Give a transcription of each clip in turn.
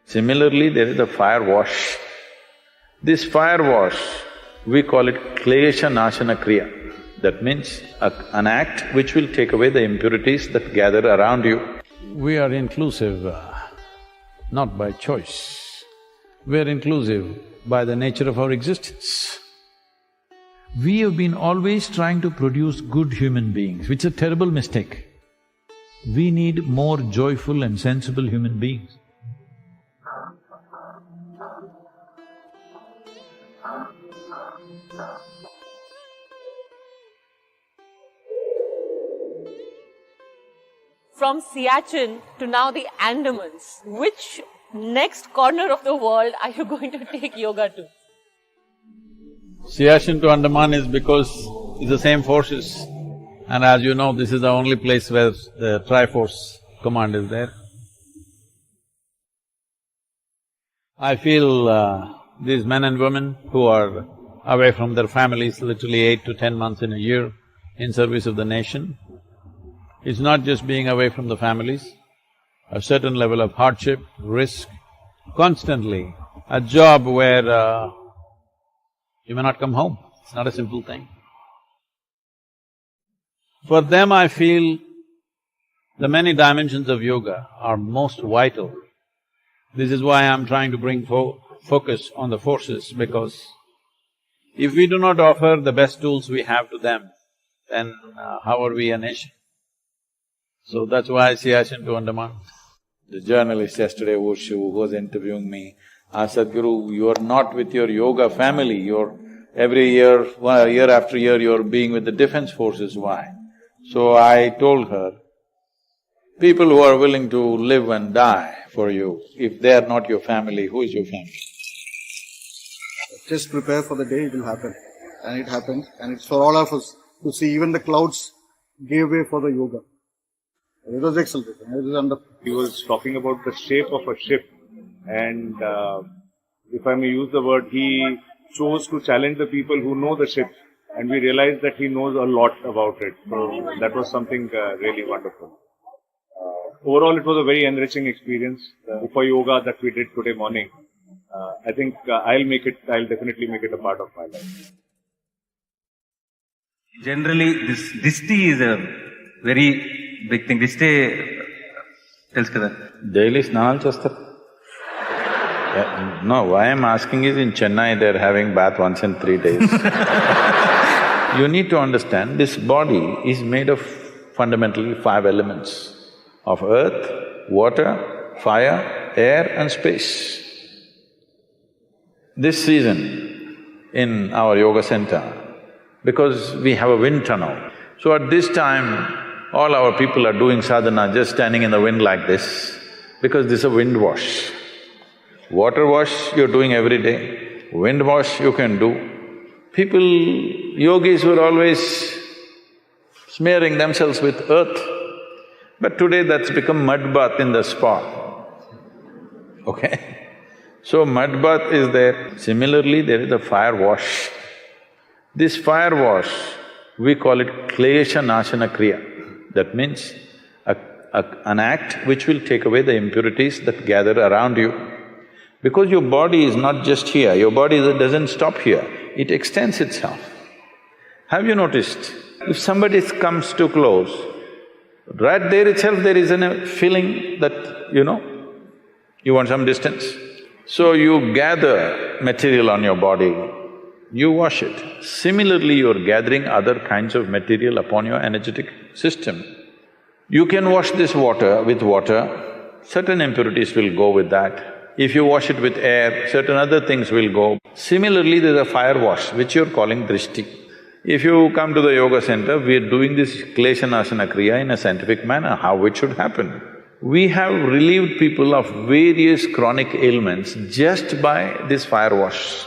Similarly, there is a fire wash. This fire wash, we call it klesha nashana kriya. That means an act which will take away the impurities that gather around you. We are inclusive, not by choice. We are inclusive by the nature of our existence. We have been always trying to produce good human beings, which is a terrible mistake. We need more joyful and sensible human beings. From Siachen to now the Andamans, which next corner of the world are you going to take yoga to? Siachen to Andaman is because it's the same forces. And as you know, this is the only place where the Triforce Command is there. I feel these men and women who are away from their families literally 8 to 10 months in a year in service of the nation, it's not just being away from the families, a certain level of hardship, risk, constantly, a job where you may not come home. It's not a simple thing. For them, I feel the many dimensions of yoga are most vital. This is why I'm trying to bring focus on the forces, because if we do not offer the best tools we have to them, then how are we a nation? So that's why Siachen to Andaman. The journalist yesterday who was interviewing me asked, Sadhguru, you are not with your yoga family, you're every year, year after year, you're being with the defense forces, why? So I told her, people who are willing to live and die for you, if they are not your family, who is your family? Just prepare for the day it will happen. And it happened, and it's for all of us to see. Even the clouds gave way for the yoga. It was excellent. He was talking about the shape of a ship, and if I may use the word, he chose to challenge the people who know the ship, and we realized that he knows a lot about it. So that was something really wonderful. Overall, it was a very enriching experience. The Upa Yoga that we did today morning, I think I'll definitely make it a part of my life. Generally, this tea is a very big thing. This day tells kada. Daily snanal chestar. No, why I'm asking is in Chennai they're having bath once in 3 days. You need to understand, this body is made of fundamentally 5 elements of earth, water, fire, air and space. This season in our yoga center, because we have a wind tunnel, so at this time all our people are doing sadhana just standing in the wind like this, because this is a wind wash. Water wash you're doing every day, wind wash you can do. People, yogis were always smearing themselves with earth, but today that's become mud bath in the spa, okay? So mud bath is there. Similarly, there is a fire wash. This fire wash, we call it klesha nashana kriya. That means an act which will take away the impurities that gather around you. Because your body is not just here, your body doesn't stop here, it extends itself. Have you noticed, if somebody comes too close, right there itself there is a feeling that, you want some distance. So you gather material on your body, you wash it. Similarly, you're gathering other kinds of material upon your energetic system. You can wash this water with water, certain impurities will go with that. If you wash it with air, certain other things will go. Similarly, there's a fire wash, which you're calling drishti. If you come to the yoga center, we're doing this klesha nashana kriya in a scientific manner, how it should happen. We have relieved people of various chronic ailments just by this fire wash.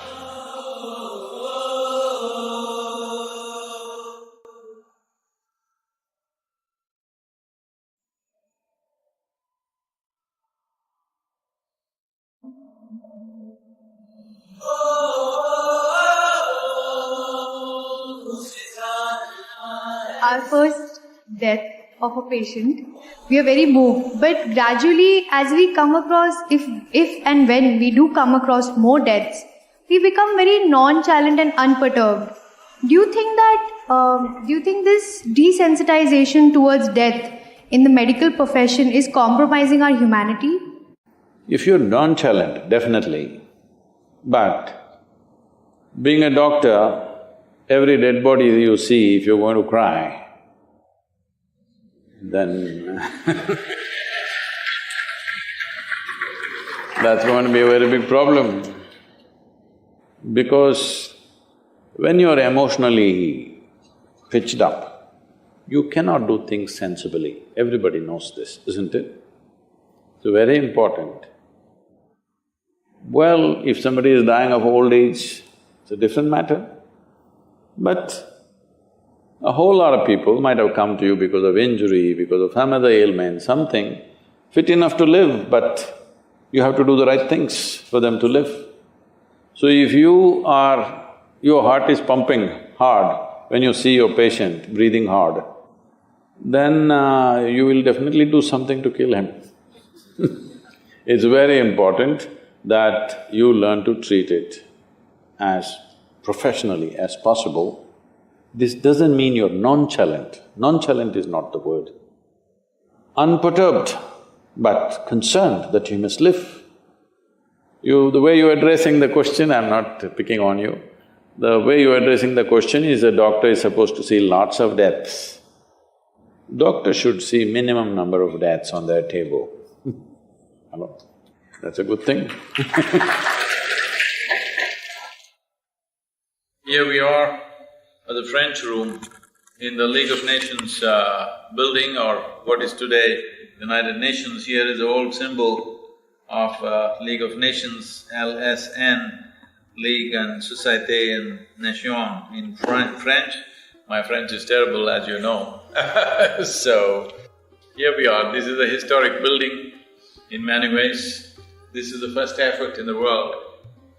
Our first death of a patient, we are very moved. But gradually, as we come across, if and when we do come across more deaths, we become very nonchalant and unperturbed. Do you think this desensitization towards death in the medical profession is compromising our humanity? If you're nonchalant, definitely. But being a doctor, every dead body you see, if you're going to cry, then that's going to be a very big problem. Because when you're emotionally pitched up, you cannot do things sensibly. Everybody knows this, isn't it? So very important. Well, if somebody is dying of old age, it's a different matter. But a whole lot of people might have come to you because of injury, because of some other ailment, something fit enough to live, but you have to do the right things for them to live. So if your heart is pumping hard when you see your patient breathing hard, then you will definitely do something to kill him. It's very important that you learn to treat it as professionally as possible. This doesn't mean you're nonchalant. Nonchalant is not the word. Unperturbed, but concerned that you must live. The way you're addressing the question, I'm not picking on you, the way you're addressing the question is a doctor is supposed to see lots of deaths. Doctor should see minimum number of deaths on their table. Hello? That's a good thing. Here we are at the French Room in the League of Nations building, or what is today United Nations. Here is the old symbol of League of Nations, LSN, Ligue and Société and Nation in French. My French is terrible, as you know. So, here we are. This is a historic building in many ways. This is the first effort in the world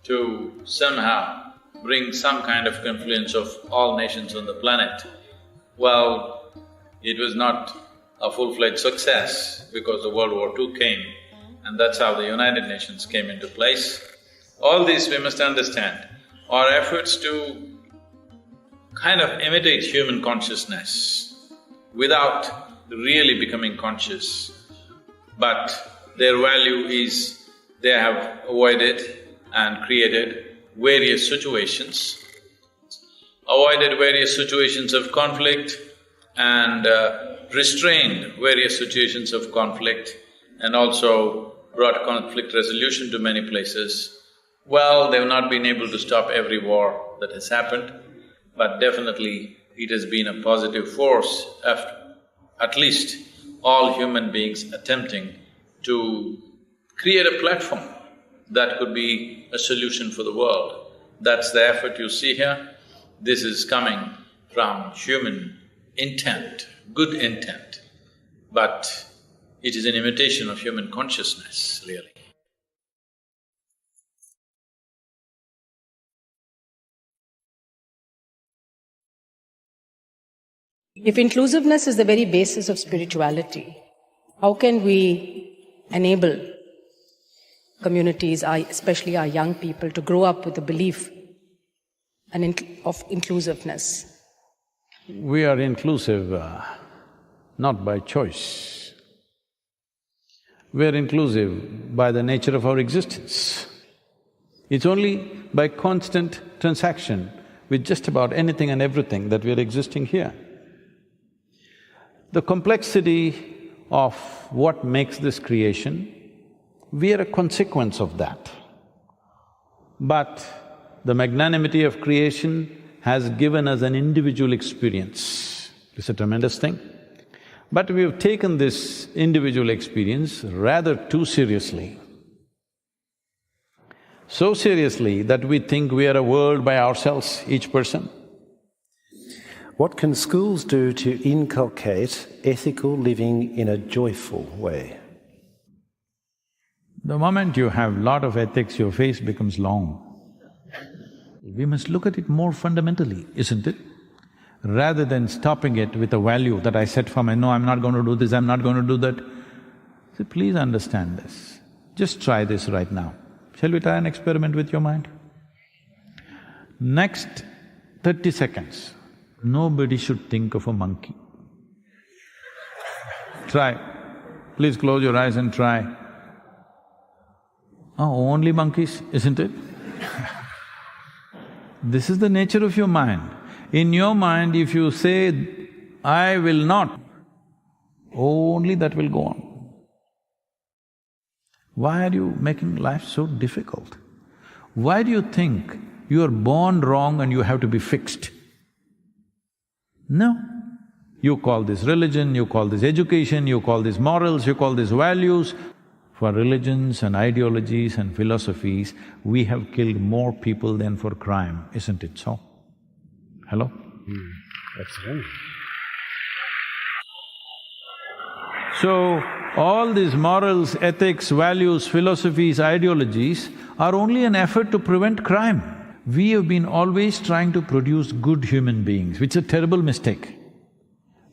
to somehow bring some kind of confluence of all nations on the planet. Well, it was not a full-fledged success because the World War II came, and that's how the United Nations came into place. All this we must understand are efforts to kind of imitate human consciousness without really becoming conscious. But their value is they have avoided and created various situations, of conflict and restrained various situations of conflict, and also brought conflict resolution to many places. Well, they've not been able to stop every war that has happened, but definitely it has been a positive force of at least all human beings attempting to create a platform that could be a solution for the world. That's the effort you see here. This is coming from human intent, good intent, but it is an imitation of human consciousness, really. If inclusiveness is the very basis of spirituality, how can we enable communities, especially our young people, to grow up with the belief of inclusiveness? We are inclusive not by choice. We are inclusive by the nature of our existence. It's only by constant transaction with just about anything and everything that we are existing here. The complexity of what makes this creation, we are a consequence of that. But the magnanimity of creation has given us an individual experience. It's a tremendous thing. But we have taken this individual experience rather too seriously. So seriously that we think we are a world by ourselves, each person. What can schools do to inculcate ethical living in a joyful way? The moment you have lot of ethics, your face becomes long. We must look at it more fundamentally, isn't it? rather than stopping it with a value that I set for my, no, I'm not going to do this, I'm not going to do that. So please understand this. Just try this right now. Shall we try an experiment with your mind? Next 30 seconds, nobody should think of a monkey. Try. Please close your eyes and try. Oh, only monkeys, isn't it? This is the nature of your mind. In your mind, if you say, I will not, only that will go on. Why are you making life so difficult? Why do you think you are born wrong and you have to be fixed? No. You call this religion, you call this education, you call this morals, you call this values. For religions and ideologies and philosophies, we have killed more people than for crime, isn't it so? Hello? That's right. So, all these morals, ethics, values, philosophies, ideologies are only an effort to prevent crime. We have been always trying to produce good human beings, which is a terrible mistake.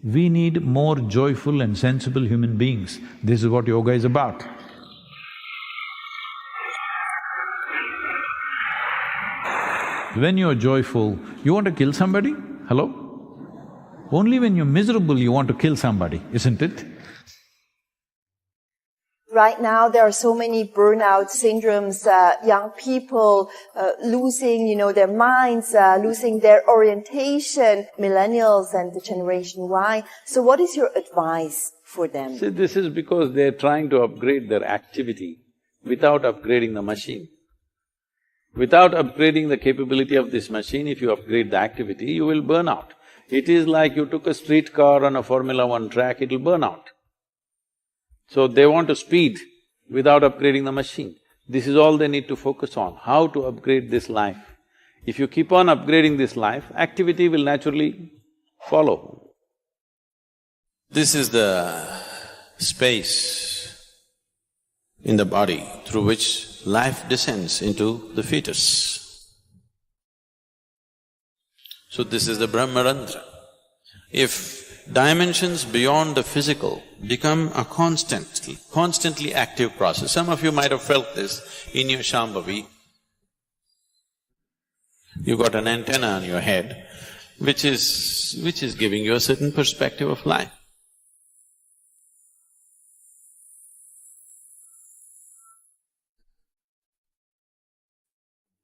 We need more joyful and sensible human beings. This is what yoga is about. When you're joyful, you want to kill somebody? Hello? Only when you're miserable you want to kill somebody, isn't it? Right now, there are so many burnout syndromes, young people losing, their minds, losing their orientation, millennials and the Generation Y. So what is your advice for them? See, this is because they're trying to upgrade their activity without upgrading the machine. Without upgrading the capability of this machine, if you upgrade the activity, you will burn out. It is like you took a streetcar on a Formula 1 track, it'll burn out. So they want to speed without upgrading the machine. This is all they need to focus on, how to upgrade this life. If you keep on upgrading this life, activity will naturally follow. This is the space in the body through which life descends into the fetus. So this is the Brahmarandra. If dimensions beyond the physical become a constantly active process. Some of you might have felt this in your Shambhavi. You got an antenna on your head, which is giving you a certain perspective of life.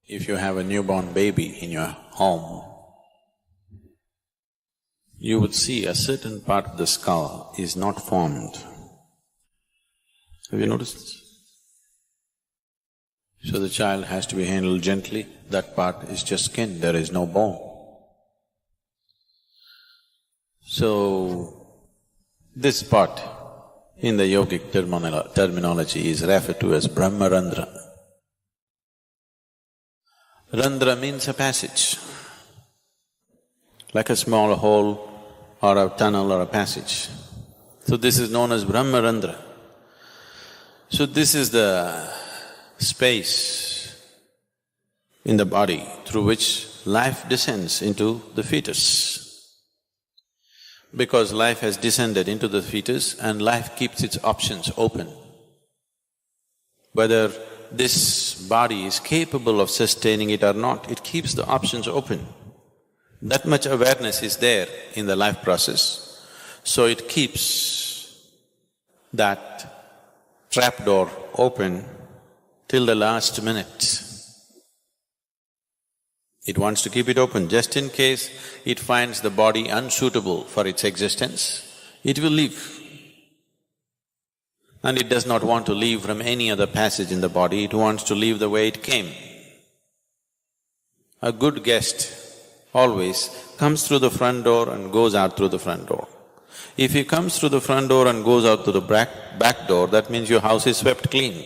If you have a newborn baby in your home, you would see a certain part of the skull is not formed. Have you noticed this? So the child has to be handled gently, that part is just skin, there is no bone. So, this part in the yogic terminology is referred to as Brahmarandra. Randra means a passage, like a small hole or a tunnel or a passage. So this is known as Brahmarandra. So this is the space in the body through which life descends into the fetus. Because life has descended into the fetus and life keeps its options open. Whether this body is capable of sustaining it or not, it keeps the options open. That much awareness is there in the life process, so it keeps that trapdoor open till the last minute. It wants to keep it open just in case it finds the body unsuitable for its existence, it will leave. And it does not want to leave from any other passage in the body, it wants to leave the way it came. A good guest always comes through the front door and goes out through the front door. If he comes through the front door and goes out through the back door, that means your house is swept clean.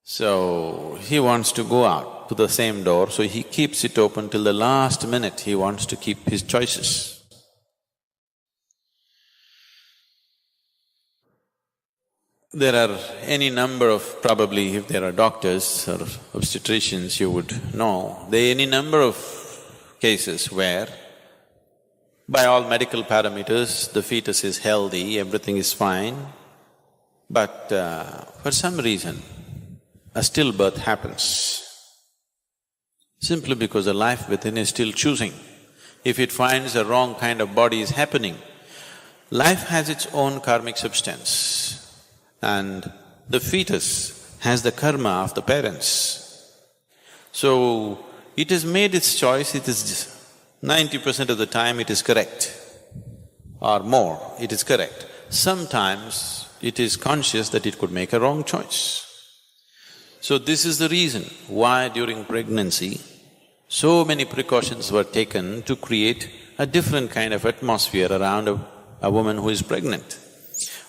So, he wants to go out to the same door, so he keeps it open till the last minute, he wants to keep his choices. there are any number of… probably if there are doctors or obstetricians, you would know, there are any number of cases where by all medical parameters, the fetus is healthy, everything is fine, but for some reason, a stillbirth happens. Simply because the life within is still choosing. If it finds the wrong kind of body is happening, life has its own karmic substance and the fetus has the karma of the parents. So, it has made its choice, it is 90% of the time it is correct or more, it is correct. Sometimes it is conscious that it could make a wrong choice. So this is the reason why during pregnancy, so many precautions were taken to create a different kind of atmosphere around a woman who is pregnant.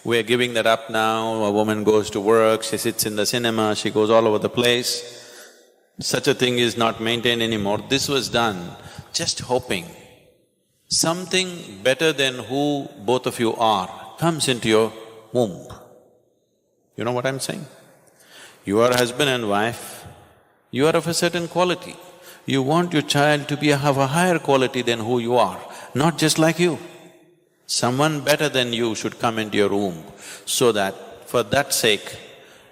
We are giving that up now, a woman goes to work, she sits in the cinema, she goes all over the place. Such a thing is not maintained anymore. This was done just hoping something better than who both of you are comes into your womb. You know what I'm saying? You are husband and wife, you are of a certain quality. You want your child to have a higher quality than who you are, not just like you. Someone better than you should come into your womb, so that for that sake,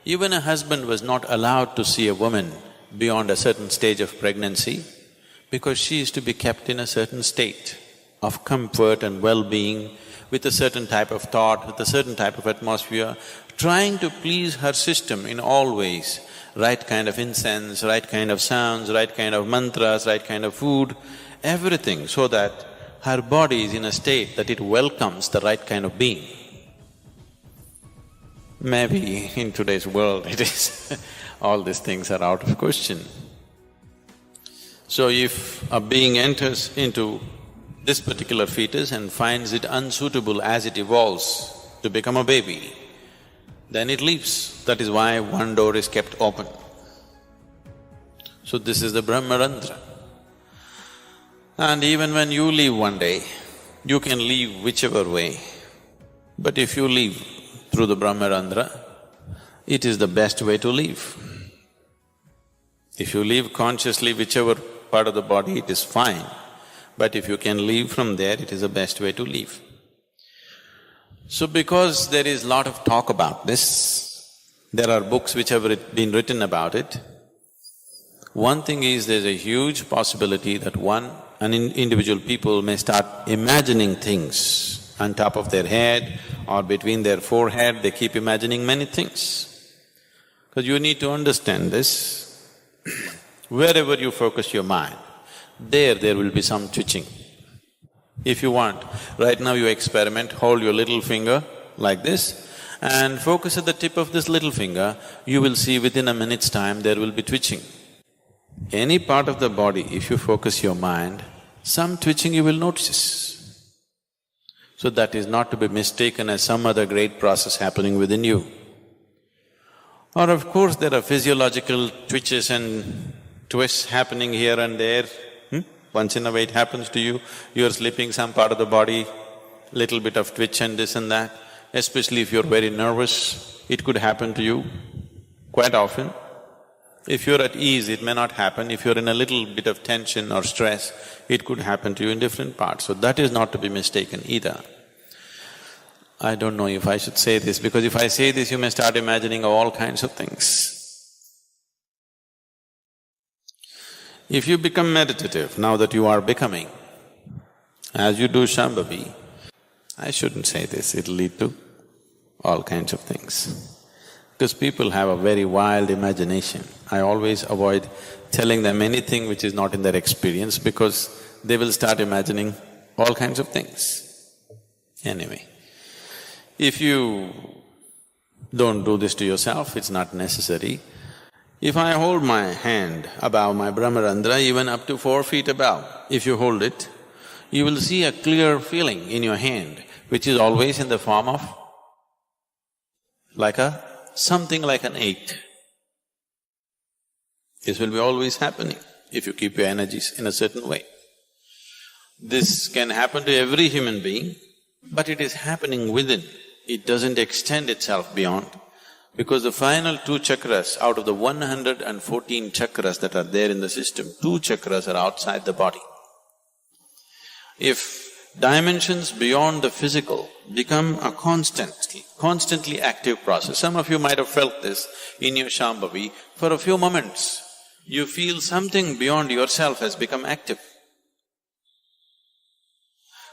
even a husband was not allowed to see a woman beyond a certain stage of pregnancy, because she is to be kept in a certain state of comfort and well-being, with a certain type of thought, with a certain type of atmosphere, trying to please her system in all ways, right kind of incense, right kind of sounds, right kind of mantras, right kind of food, everything, so that her body is in a state that it welcomes the right kind of being. Maybe in today's world it is all these things are out of question. So if a being enters into this particular fetus and finds it unsuitable as it evolves to become a baby, then it leaves. That is why one door is kept open. So this is the Brahmarandra. And even when you leave one day, you can leave whichever way. But if you leave through the Brahmarandra, it is the best way to leave. If you leave consciously whichever part of the body, it is fine. But if you can leave from there, it is the best way to leave. So because there is lot of talk about this, there are books which have been written about it. One thing is, there's a huge possibility that individual people may start imagining things on top of their head or between their forehead, they keep imagining many things. Because you need to understand this, wherever you focus your mind, there will be some twitching. If you want, right now you experiment, hold your little finger like this and focus at the tip of this little finger, you will see within a minute's time there will be twitching. Any part of the body, if you focus your mind, some twitching you will notice. So that is not to be mistaken as some other great process happening within you. Or of course, there are physiological twitches and twists happening here and there. Once in a way it happens to you, you're sleeping, some part of the body, little bit of twitch and this and that. Especially if you're very nervous, it could happen to you quite often. If you're at ease, it may not happen. If you're in a little bit of tension or stress, it could happen to you in different parts. So that is not to be mistaken either. I don't know if I should say this, because if I say this, you may start imagining all kinds of things. If you become meditative, now that you are becoming, as you do Shambhavi, I shouldn't say this, it'll lead to all kinds of things. Because people have a very wild imagination. I always avoid telling them anything which is not in their experience, because they will start imagining all kinds of things. Anyway, if you don't do this to yourself, it's not necessary. If I hold my hand above my Brahmarandra, even up to 4 feet above, if you hold it, you will see a clear feeling in your hand, which is always in the form of something like an 8. This will be always happening if you keep your energies in a certain way. This can happen to every human being, but it is happening within. It doesn't extend itself beyond. Because the final two chakras, out of the 114 chakras that are there in the system, 2 chakras are outside the body. If dimensions beyond the physical become a constantly active process, some of you might have felt this in your Shambhavi, for a few moments, you feel something beyond yourself has become active.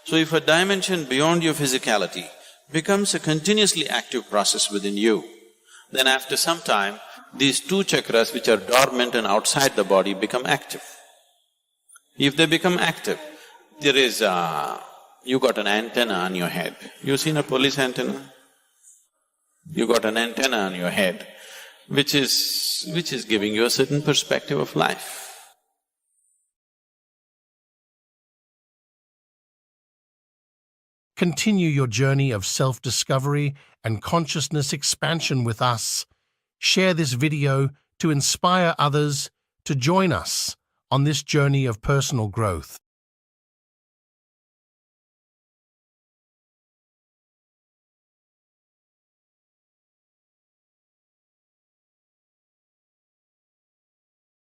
So if a dimension beyond your physicality becomes a continuously active process within you, then after some time, these 2 chakras which are dormant and outside the body become active. If they become active, there is you got an antenna on your head. You seen a police antenna? You got an antenna on your head, which is giving you a certain perspective of life. Continue your journey of self-discovery and consciousness expansion with us. Share this video to inspire others to join us on this journey of personal growth.